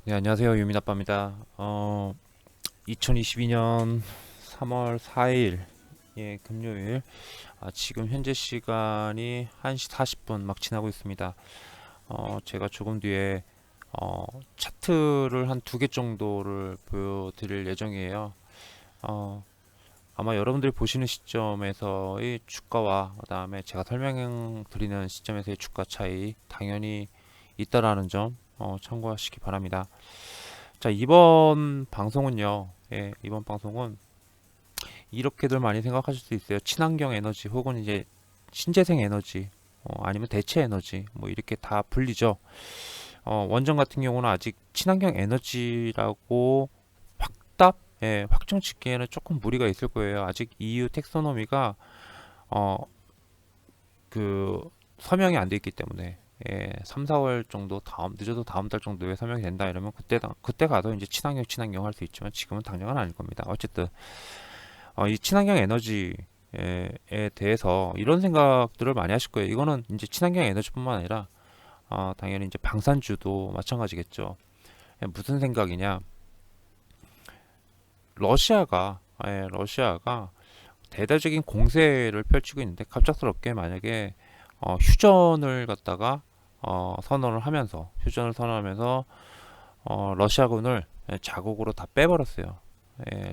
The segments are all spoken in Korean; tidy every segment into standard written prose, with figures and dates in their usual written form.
네, 안녕하세요. 유민아빠입니다. 2022년 3월 4일, 예, 금요일. 지금 현재 시간이 1시 40분 막 지나고 있습니다. 제가 조금 뒤에 차트를 한 두 개 정도를 보여드릴 예정이에요. 어, 아마 여러분들이 보시는 시점에서의 주가와 그다음에 제가 설명드리는 시점에서의 주가 차이 당연히 있다라는 점 참고하시기 바랍니다. 자, 이번 방송은요. 예, 이번 방송은 이렇게들 많이 생각하실 수 있어요. 친환경 에너지 혹은 이제 신재생 에너지, 아니면 대체 에너지, 뭐 이렇게 다 불리죠. 원전 같은 경우는 아직 친환경 에너지라고 확답, 예, 확정 짓기에는 조금 무리가 있을 거예요. 아직 EU 텍소노미가 어, 그 서명이 안 돼 있기 때문에, 예, 3, 4월 정도 늦어도 다음 달 정도에 서명이 된다 이러면 그때 가서 이제 친환경 할 수 있지만 지금은 당장은 아닐 겁니다. 어쨌든 이 친환경 에너지에 대해서 이런 생각들을 많이 하실 거예요. 이거는 이제 친환경 에너지뿐만 아니라 당연히 이제 방산주도 마찬가지겠죠. 무슨 생각이냐? 러시아가 대대적인 공세를 펼치고 있는데 갑작스럽게 만약에 휴전을 선언하면서 러시아군을 자국으로 다 빼버렸어요.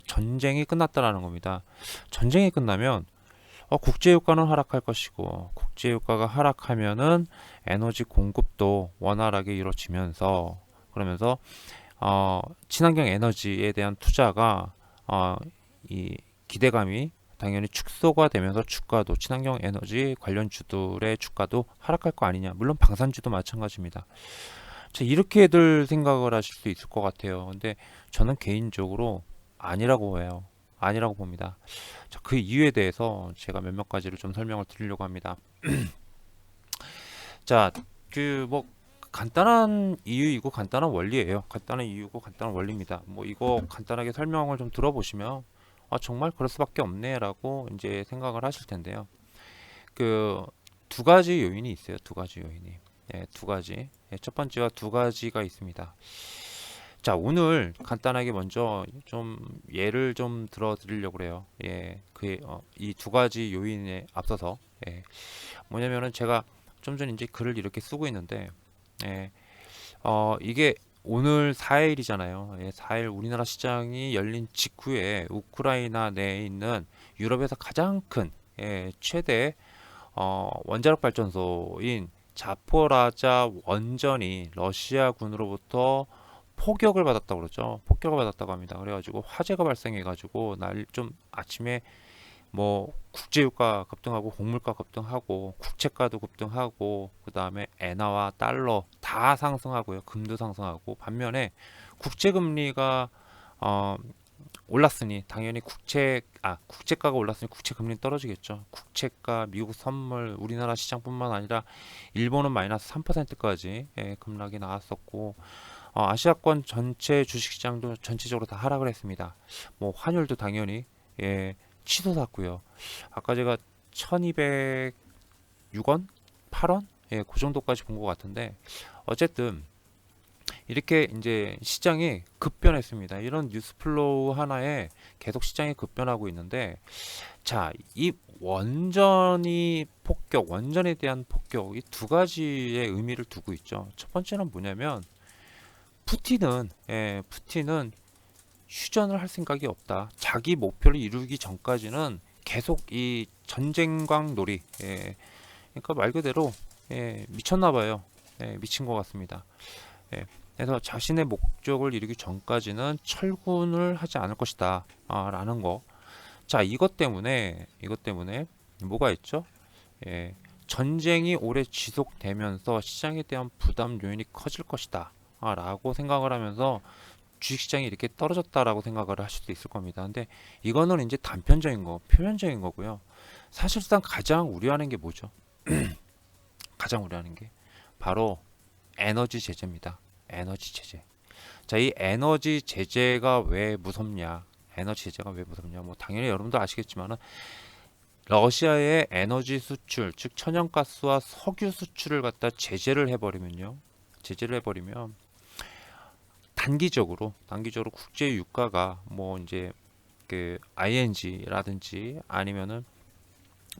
전쟁이 끝났다라는 겁니다. 전쟁이 끝나면 국제유가는 하락할 것이고, 국제유가가 하락하면은 에너지 공급도 원활하게 이루어지면서, 그러면서 친환경 에너지에 대한 투자가 이 기대감이 당연히 축소가 되면서 주가도 친환경 에너지 관련주들의 주가도 하락할 거 아니냐. 물론 방산주도 마찬가지입니다. 자, 이렇게들 생각을 하실 수 있을 것 같아요. 근데 저는 개인적으로 아니라고 해요. 아니라고 봅니다. 자, 그 이유에 대해서 제가 몇몇 가지를 좀 설명을 드리려고 합니다. 자, 뭐 간단한 이유이고 간단한 원리예요. 간단한 이유고 간단한 원리입니다. 뭐 이거 간단하게 설명을 좀 들어보시면 정말 그럴 수밖에 없네라고 이제 생각을 하실 텐데요. 그 두 가지 요인이 있어요. 두 가지 요인이. 예, 두 가지. 예, 첫 번째와 두 가지가 있습니다. 자, 오늘 간단하게 먼저 좀 예를 좀 들어 드리려고 그래요. 예, 이 두 가지 요인에 앞서서, 예, 뭐냐면은 제가 좀 전에 이제 글을 이렇게 쓰고 있는데, 예, 이게 오늘 4일이잖아요. 예, 4일 우리나라 시장이 열린 직후에 우크라이나 내에 있는 유럽에서 가장 큰, 최대 원자력 발전소인 자포라자 원전이 러시아군으로부터 폭격을 받았다고 그러죠. 폭격을 받았다고 합니다. 그래가지고 화재가 발생해가지고 날 좀 아침에 뭐 국제유가 급등하고 곡물가 급등하고 국채가도 급등하고 그 다음에 엔화와 달러 다 상승하고요. 금도 상승하고 반면에 국제금리가 어, 올랐으니 당연히 국채가가 올랐으니 국채 금리 떨어지겠죠. 국채가, 미국 선물, 우리나라 시장뿐만 아니라 일본은 마이너스 3%까지 급락이 나왔었고, 아시아권 전체 주식시장도 전체적으로 다 하락을 했습니다. 뭐 환율도 당연히 치솟았고요. 아까 제가 1206원, 8원, 그 정도까지 본 것 같은데 어쨌든 이렇게 이제 시장이 급변했습니다. 이런 뉴스 플로우 하나에 계속 시장이 급변하고 있는데, 자, 이 원전에 대한 폭격, 이 두 가지의 의미를 두고 있죠. 첫 번째는 뭐냐면, 푸틴은 휴전을 할 생각이 없다. 자기 목표를 이루기 전까지는 계속 이 전쟁광 놀이, 그러니까 말 그대로 미쳤나 봐요. 미친 것 같습니다. 예, 그래서 자신의 목적을 이루기 전까지는 철군을 하지 않을 것이다. 라는 거. 자, 이것 때문에 뭐가 있죠? 예, 전쟁이 오래 지속되면서 시장에 대한 부담 요인이 커질 것이다. 라고 생각을 하면서 주식시장이 이렇게 떨어졌다라고 생각을 하실 수 있을 겁니다. 근데 이거는 이제 표면적인 거고요. 사실상 가장 우려하는 게 뭐죠? 가장 우려하는 게 바로 에너지 제재입니다. 에너지 제재. 자, 이 에너지 제재가 왜 무섭냐? 에너지 제재가 왜 무섭냐? 뭐 당연히 여러분도 아시겠지만은 러시아의 에너지 수출, 즉 천연가스와 석유 수출을 갖다 제재를 해버리면 단기적으로 국제 유가가 뭐 이제 그 ING라든지 아니면은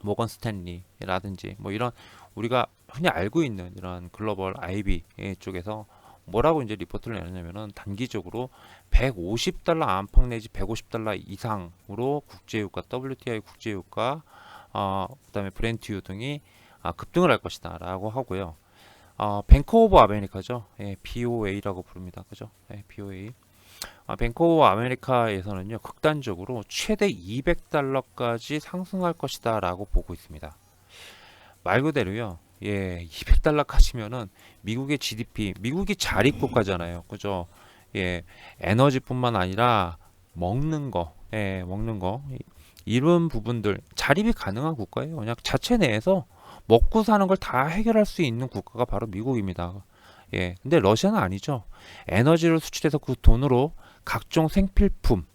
모건 스탠리라든지 뭐 이런 우리가 흔히 알고 있는 이런 글로벌 IB 쪽에서 뭐라고 이제 리포트를 내냐면은 단기적으로 150달러 안팎 내지 150달러 이상으로 국제유가 WTI 국제유가 그다음에 브렌트유 등이 급등을 할 것이다라고 하고요. 뱅크 오브 아메리카죠. BOA라고 부릅니다. 그죠? BOA. 뱅크 오브 아메리카에서는요. 극단적으로 최대 200달러까지 상승할 것이다라고 보고 있습니다. 말 그대로요. 200달러까지면은 미국의 GDP, 미국이 자립국가잖아요. 그죠? 에너지뿐만 아니라 먹는 거, 먹는 거 이런 부분들 자립이 가능한 국가예요. 그냥 자체 내에서 먹고 사는 걸 다 해결할 수 있는 국가가 바로 미국입니다. 근데 러시아는 아니죠. 에너지를 수출해서 그 돈으로 각종 생필품,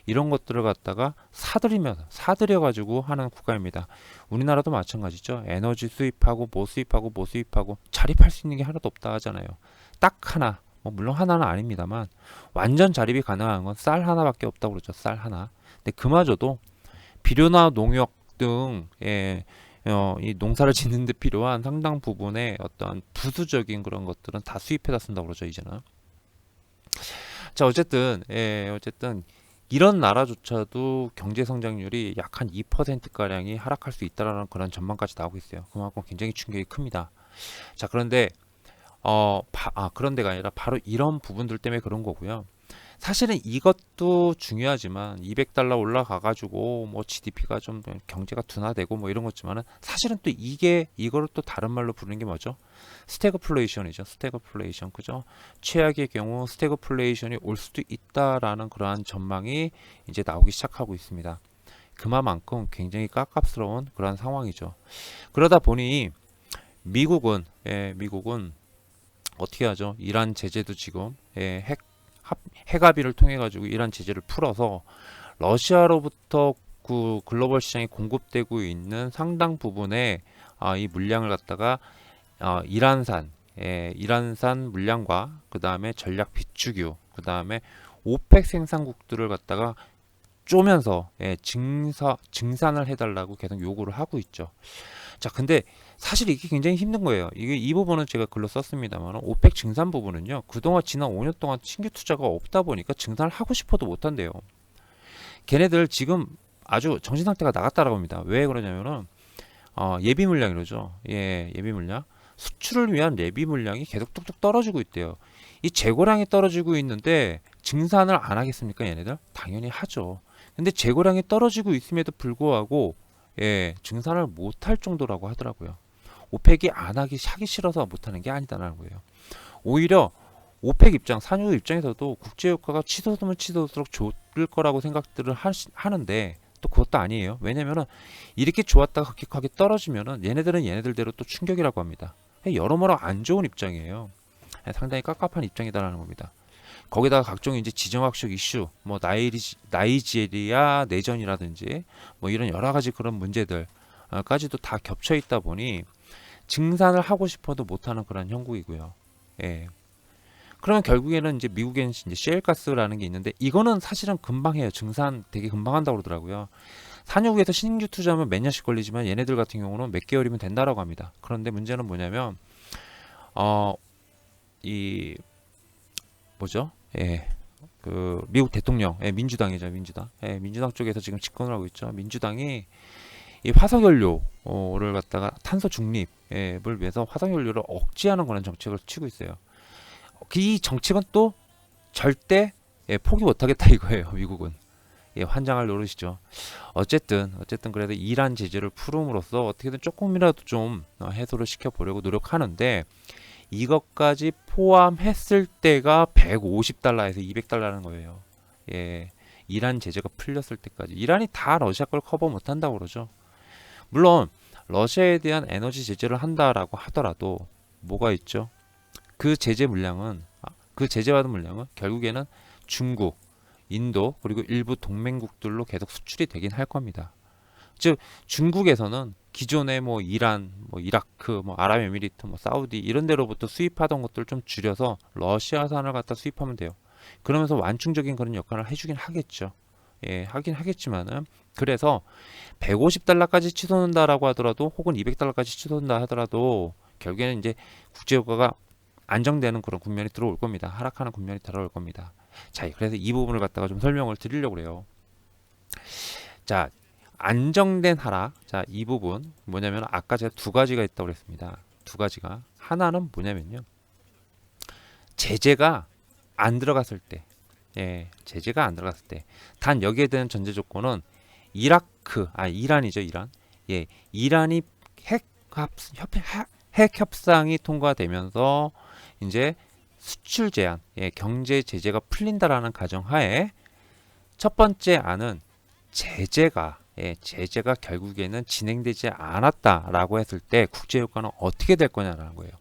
이런 것들을 갖다가 사들여 가지고 하는 국가입니다. 우리나라도 마찬가지죠. 에너지 수입하고 뭐 수입하고 뭐 수입하고 자립할 수 있는 게 하나도 없다 하잖아요. 딱 하나, 뭐 물론 하나는 아닙니다만 완전 자립이 가능한 건 쌀 하나밖에 없다고 그러죠. 쌀 하나. 근데 그마저도 비료나 농약 등 이 농사를 짓는 데 필요한 상당 부분의 어떤 부수적인 그런 것들은 다 수입해다 쓴다고 그러죠, 이제는. 자, 어쨌든 이런 나라조차도 경제 성장률이 약 한 2%가량이 하락할 수 있다라는 그런 전망까지 나오고 있어요. 그만큼 굉장히 충격이 큽니다. 자, 그런데 그런 데가 아니라 바로 이런 부분들 때문에 그런 거고요. 사실은 이것도 중요하지만 200달러 올라가 가지고 뭐 GDP가 좀 경제가 둔화되고 뭐 이런 거지만은 사실은 또 이거를 또 다른 말로 부르는 게 뭐죠? 스태그플레이션이죠. 스태그플레이션. 그죠? 최악의 경우 스태그플레이션이 올 수도 있다라는 그러한 전망이 이제 나오기 시작하고 있습니다. 그만큼 굉장히 깝깝스러운 그러한 상황이죠. 그러다 보니 미국은 어떻게 하죠? 이란 제재도 지금 핵합의를 통해 가지고 이란 제재를 풀어서 러시아로부터 그 글로벌 시장에 공급되고 있는 상당 부분의 이 물량을 갖다가 이란산 물량과 그 다음에 전략 비축유, 그 다음에 오펙 생산국들을 갖다가 쪼면서 증산을 해달라고 계속 요구를 하고 있죠. 자, 근데 사실 이게 굉장히 힘든 거예요. 이 부분은 제가 글로 썼습니다만 오펙 증산 부분은요. 그동안 지난 5년 동안 신규 투자가 없다 보니까 증산을 하고 싶어도 못 한대요. 걔네들 지금 아주 정신 상태가 나갔다라고 합니다. 왜 그러냐면은 예비 물량이러죠. 예비 물량. 수출을 위한 예비 물량이 계속 뚝뚝 떨어지고 있대요. 이 재고량이 떨어지고 있는데 증산을 안 하겠습니까, 얘네들? 당연히 하죠. 근데 재고량이 떨어지고 있음에도 불구하고 증산을 못할 정도라고 하더라고요. 오펙이 하기 싫어서 못하는 게 아니다라는 거예요. 오히려 오펙 산유 입장에서도 국제유가가 치솟으면 치솟을수록 좋을 거라고 생각들을 하는데 또 그것도 아니에요. 왜냐면은 이렇게 좋았다가 급격하게 떨어지면은 얘네들은 얘네들대로 또 충격이라고 합니다. 여러모로 안 좋은 입장이에요. 상당히 깝깝한 입장이다라는 겁니다. 거기다가 각종 이제 지정학적 이슈, 뭐 나이지리아 내전이라든지 뭐 이런 여러 가지 그런 문제들까지도 다 겹쳐 있다 보니 증산을 하고 싶어도 못하는 그런 형국이고요. 그러면 결국에는 이제 미국엔 이제 셰일가스라는 게 있는데 이거는 사실은 금방 해요. 증산 되게 금방 한다고 그러더라고요. 산유국에서 신규 투자하면 몇 년씩 걸리지만 얘네들 같은 경우는 몇 개월이면 된다라고 합니다. 그런데 문제는 뭐냐면 이 뭐죠? 그 미국 대통령, 민주당이죠, 민주당. 민주당 쪽에서 지금 집권을 하고 있죠. 민주당이 이 화석연료를 갖다가 탄소 중립을 위해서 화석연료를 억제하는 그런 정책을 치고 있어요. 이 정책은 또 절대 포기 못하겠다 이거예요, 미국은. 환장할 노릇이죠. 어쨌든 그래도 이란 제재를 풀음으로써 어떻게든 조금이라도 좀 해소를 시켜보려고 노력하는데 이것까지 포함했을 때가 150달러에서 200달러라는 거예요. 이란 제재가 풀렸을 때까지. 이란이 다 러시아 걸 커버 못한다고 그러죠. 물론 러시아에 대한 에너지 제재를 한다라고 하더라도 뭐가 있죠? 그 제재받은 물량은 결국에는 중국, 인도 그리고 일부 동맹국들로 계속 수출이 되긴 할 겁니다. 즉 중국에서는 기존의 뭐 이란, 뭐 이라크, 뭐 아랍에미리트, 뭐 사우디 이런 데로부터 수입하던 것들 좀 줄여서 러시아산을 갖다 수입하면 돼요. 그러면서 완충적인 그런 역할을 해주긴 하겠죠. 예, 하긴 하겠지만은 그래서 150달러까지 치솟는다라고 하더라도 혹은 200달러까지 치솟는다 하더라도 결국에는 이제 국제유가가 안정되는 그런 국면이 들어올 겁니다. 하락하는 국면이 들어올 겁니다. 자, 그래서 이 부분을 갖다가 좀 설명을 드리려고 그래요. 자, 안정된 하락. 자, 이 부분 뭐냐면 아까 제가 두 가지가 있다고 그랬습니다. 두 가지가. 하나는 뭐냐면요. 제재가 안 들어갔을 때. 예, 제재가 안 들어갔을 때. 단 여기에 대한 전제 조건은 이란이죠, 이란. 예, 이란이 핵 협상이 통과되면서 이제 수출 제한, 예, 경제 제재가 풀린다라는 가정하에 첫 번째 안은 제재가 결국에는 진행되지 않았다라고 했을 때 국제유가는 어떻게 될 거냐라는 거예요.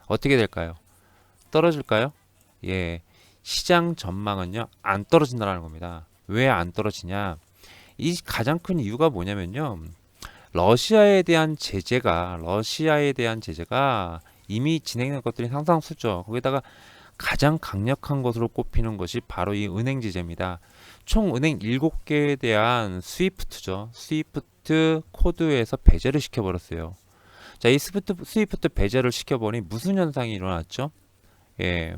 어떻게 될까요? 떨어질까요? 예, 시장 전망은요 안 떨어진다라는 겁니다. 왜 안 떨어지냐? 이 가장 큰 이유가 뭐냐면요. 러시아에 대한 제재가 이미 진행된 것들이 상상수죠. 거기다가 가장 강력한 것으로 꼽히는 것이 바로 이 은행 제재입니다. 총 은행 7개에 대한 스위프트죠. 스위프트 코드에서 배제를 시켜버렸어요. 자, 이 스위프트 배제를 시켜버리니 무슨 현상이 일어났죠? 예,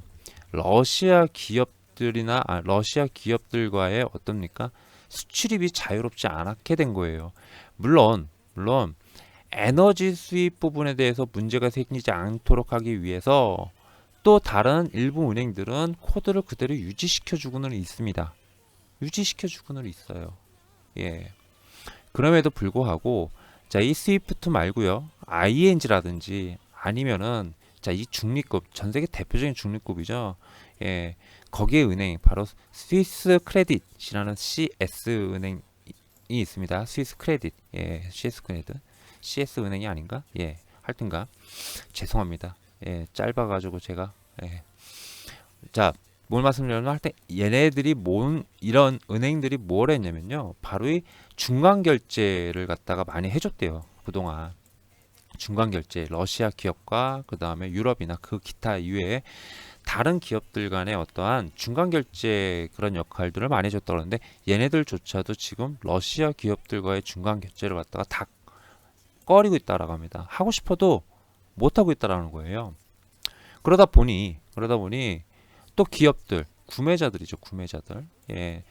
러시아 기업들과의 어떻습니까? 수출입이 자유롭지 않게 된 거예요. 물론 에너지 수입 부분에 대해서 문제가 생기지 않도록 하기 위해서 또 다른 일부 은행들은 코드를 그대로 유지시켜 주고는 있습니다. 예. 그럼에도 불구하고 자, 이 스위프트 말고요. ING라든지 아니면은 자, 이 중립국 전 세계 대표적인 중립국이죠. 예. 거기에 은행 바로 스위스 크레딧이라는 CS 은행이 있습니다. 스위스 크레딧. 예. CS 은행이 아닌가? 예. 하여튼가 죄송합니다. 예. 짧아가지고 제가 예. 자, 뭘 말씀드리려면 할 때 이런 은행들이 뭘 했냐면요. 바로 이 중간 결제를 갖다가 많이 해줬대요. 그동안 중간 결제 러시아 기업과 그 다음에 유럽이나 그 기타 이외에 다른 기업들 간의 어떠한 중간 결제 그런 역할들을 많이 해줬다고 하는데 얘네들조차도 지금 러시아 기업들과의 중간 결제를 갖다가 다 꺼리고 있다라고 합니다. 하고 싶어도 못 하고 있다라는 거예요. 그러다 보니 또 기업들, 구매자들. 예.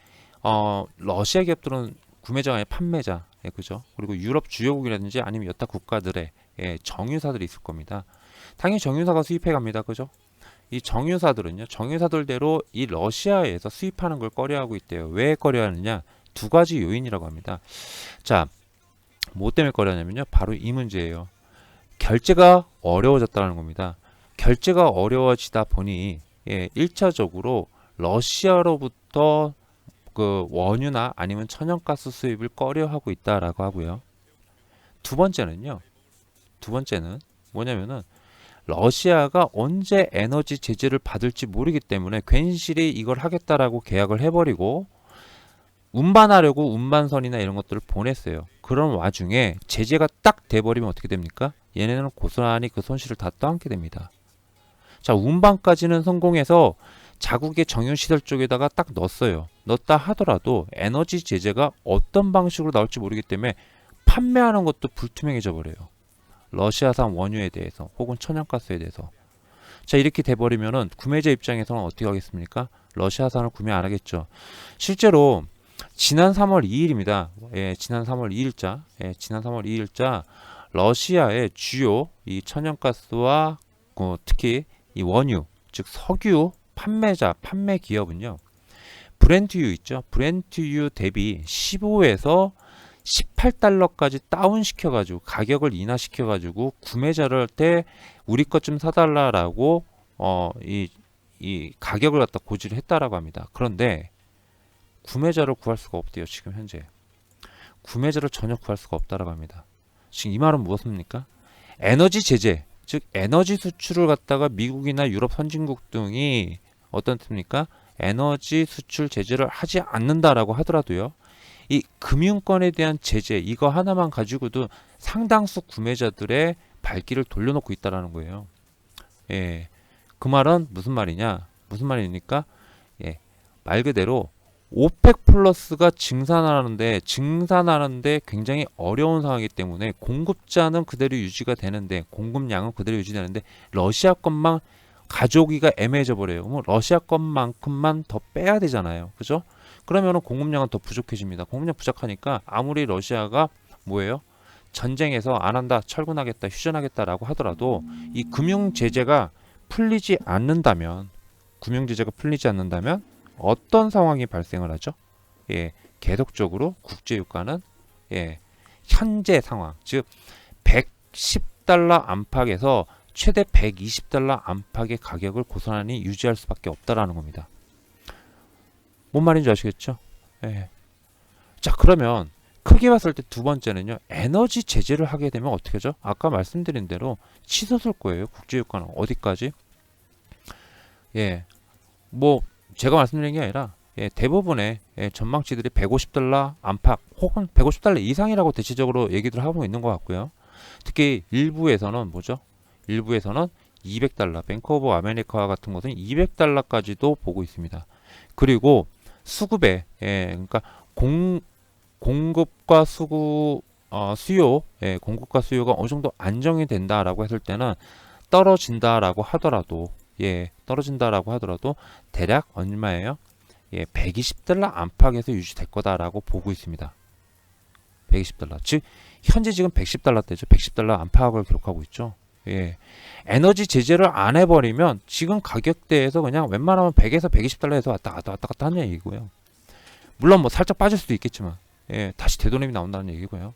러시아 기업들은 구매자가 아니라 판매자. 예, 그죠? 그리고 유럽 주요국이라든지 아니면 여타 국가들의 예, 정유사들이 있을 겁니다. 당연히 정유사가 수입해 갑니다. 그죠? 이 정유사들대로 이 러시아에서 수입하는 걸 꺼려하고 있대요. 왜 꺼려하느냐? 두 가지 요인이라고 합니다. 자, 뭐 때문에 꺼려하냐면요. 바로 이 문제예요. 결제가 어려워졌다는 겁니다. 결제가 어려워지다 보니 예, 1차적으로 러시아로부터 그 원유나 아니면 천연가스 수입을 꺼려하고 있다라고 하고요. 두 번째는 뭐냐면은 러시아가 언제 에너지 제재를 받을지 모르기 때문에 괜시리 이걸 하겠다라고 계약을 해버리고 운반하려고 운반선이나 이런 것들을 보냈어요. 그런 와중에 제재가 딱 돼버리면 어떻게 됩니까? 얘네는 고스란히 그 손실을 다 떠안게 됩니다. 자, 운반까지는 성공해서 자국의 정유시설 쪽에다가 딱 넣었다 하더라도 에너지 제재가 어떤 방식으로 나올지 모르기 때문에 판매하는 것도 불투명해져 버려요. 러시아산 원유에 대해서 혹은 천연가스에 대해서. 자, 이렇게 돼버리면은 구매자 입장에서는 어떻게 하겠습니까? 러시아산을 구매 안 하겠죠. 실제로 지난 3월 2일입니다. 예, 지난 3월 2일자 러시아의 주요 이 천연가스와 특히 이 원유, 즉 석유 판매 기업은요. 브렌트유 있죠. 브렌트유 대비 15에서 18달러까지 다운시켜가지고 가격을 인하시켜가지고 구매자한테 우리 것 좀 사달라라고 이 가격을 갖다 고지를 했다라고 합니다. 그런데 구매자를 구할 수가 없대요. 지금 현재 구매자를 전혀 구할 수가 없다라고 합니다. 지금 이 말은 무엇입니까? 에너지 제재, 즉 에너지 수출을 갖다가 미국이나 유럽 선진국 등이 어떻습니까? 에너지 수출 제재를 하지 않는다라고 하더라도요. 이 금융권에 대한 제재 이거 하나만 가지고도 상당수 구매자들의 발길을 돌려놓고 있다라는 거예요. 예, 그 말은 무슨 말이냐? 무슨 말입니까? 말 그대로 오펙 플러스가 증산하는데 굉장히 어려운 상황이기 때문에 공급자는 그대로 유지가 되는데 공급량은 그대로 유지되는데 러시아 것만 가져오기가 애매해져 버려요. 그럼 러시아 것만큼만 더 빼야 되잖아요. 그죠? 그러면은 공급량은 더 부족해집니다. 공급량 부족하니까 아무리 러시아가 뭐예요? 전쟁에서 안 한다, 철군하겠다, 휴전하겠다라고 하더라도 이 금융 제재가 풀리지 않는다면 어떤 상황이 발생을 하죠? 예, 계속적으로 국제 유가는 예, 현재 상황, 즉 110달러 안팎에서 최대 120달러 안팎의 가격을 고스란히 유지할 수밖에 없다라는 겁니다. 뭔 말인지 아시겠죠? 예. 자, 그러면 크게 봤을 때 두 번째는요. 에너지 제재를 하게 되면 어떻게 하죠? 아까 말씀드린 대로 치솟을 거예요. 국제 유가는 어디까지? 예. 뭐 제가 말씀드린 게 아니라 대부분의 전망치들이 150달러 안팎 혹은 150달러 이상이라고 대체적으로 얘기들 하고 있는 것 같고요. 특히 일부에서는 뭐죠? 일부에서는 200달러, 뱅크 오브 아메리카 같은 곳은 200달러까지도 보고 있습니다. 그리고 수급에 그러니까 공급과 수요, 공급과 수요가 어느 정도 안정이 된다라고 했을 때는 떨어진다라고 하더라도 대략 얼마예요? 120달러 안팎에서 유지될 거다라고 보고 있습니다. 120달러. 즉 현재 지금 110달러대죠. 110달러 안팎을 기록하고 있죠. 에너지 제재를 안 해버리면 지금 가격대에서 그냥 웬만하면 100에서 120달러에서 왔다 갔다 하는 얘기고요. 물론 뭐 살짝 빠질 수도 있겠지만 다시 되돌림이 나온다는 얘기고요.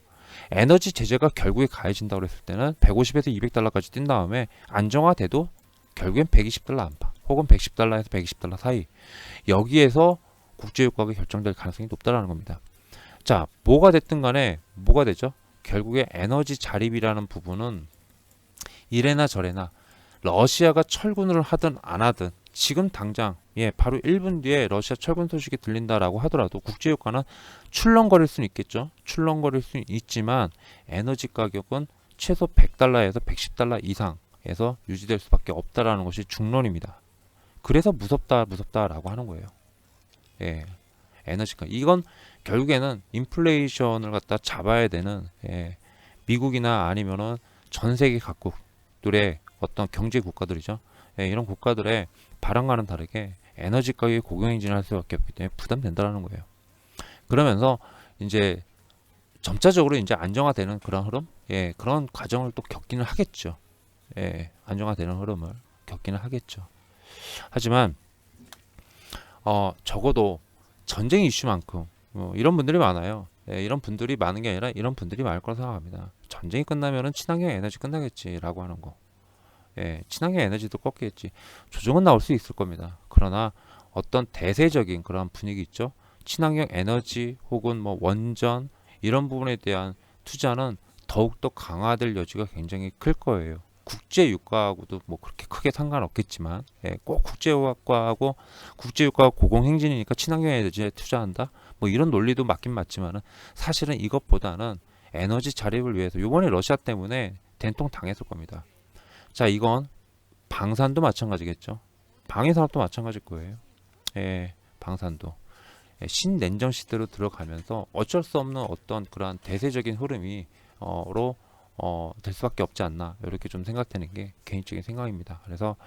에너지 제재가 결국에 가해진다고 했을 때는 150에서 200달러까지 뛴 다음에 안정화돼도 결국엔 120달러 안팎 혹은 110달러에서 120달러 사이 여기에서 국제유가가 결정될 가능성이 높다는 겁니다. 자, 뭐가 됐든 간에 뭐가 되죠? 결국에 에너지 자립이라는 부분은 이래나 저래나 러시아가 철군을 하든 안 하든 지금 당장 바로 1분 뒤에 러시아 철군 소식이 들린다라고 하더라도 국제유가는 출렁거릴 수는 있겠죠. 출렁거릴 수는 있지만 에너지 가격은 최소 100달러에서 110달러 이상에서 유지될 수밖에 없다라는 것이 중론입니다. 그래서 무섭다라고 하는 거예요. 에너지가 이건 결국에는 인플레이션을 갖다 잡아야 되는 미국이나 아니면은 전 세계 각국들의 어떤 경제 국가들이죠. 이런 국가들의 바람과는 다르게 에너지 가격이 고공행진할 수밖에 없기 때문에 부담된다는 거예요. 그러면서 이제 점차적으로 이제 안정화되는 그런 흐름, 그런 과정을 또 겪기는 하겠죠. 안정화되는 흐름을 겪기는 하겠죠. 하지만 적어도 전쟁 이슈만큼 이런 분들이 많아요. 이런 분들이 많은 게 아니라 이런 분들이 많을 거라 생각합니다. 전쟁이 끝나면은 친환경 에너지 끝나겠지라고 하는 거. 친환경 에너지도 꺾이겠지. 조정은 나올 수 있을 겁니다. 그러나 어떤 대세적인 그런 분위기 있죠. 친환경 에너지 혹은 뭐 원전 이런 부분에 대한 투자는 더욱더 강화될 여지가 굉장히 클 거예요. 국제 유가하고도 뭐 그렇게 크게 상관없겠지만 꼭 국제 유가하고 고공행진이니까 친환경 에너지에 투자한다. 뭐 이런 논리도 맞긴 맞지만은 사실은 이것보다는 에너지 자립을 위해서 이번에 러시아 때문에 된통 당했을 겁니다. 자, 이건 방산도 마찬가지겠죠. 방위산업도 마찬가지일 거예요. 방산도 신냉전 시대로 들어가면서 어쩔 수 없는 어떤 그러한 대세적인 흐름이 될 수밖에 없지 않나 이렇게 좀 생각되는 게 개인적인 생각입니다. 그래서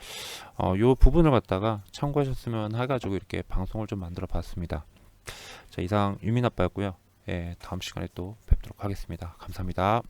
요 부분을 갖다가 참고하셨으면 해가지고 이렇게 방송을 좀 만들어 봤습니다. 자, 이상 유민아빠였고요. 다음 시간에 또 뵙도록 하겠습니다. 감사합니다.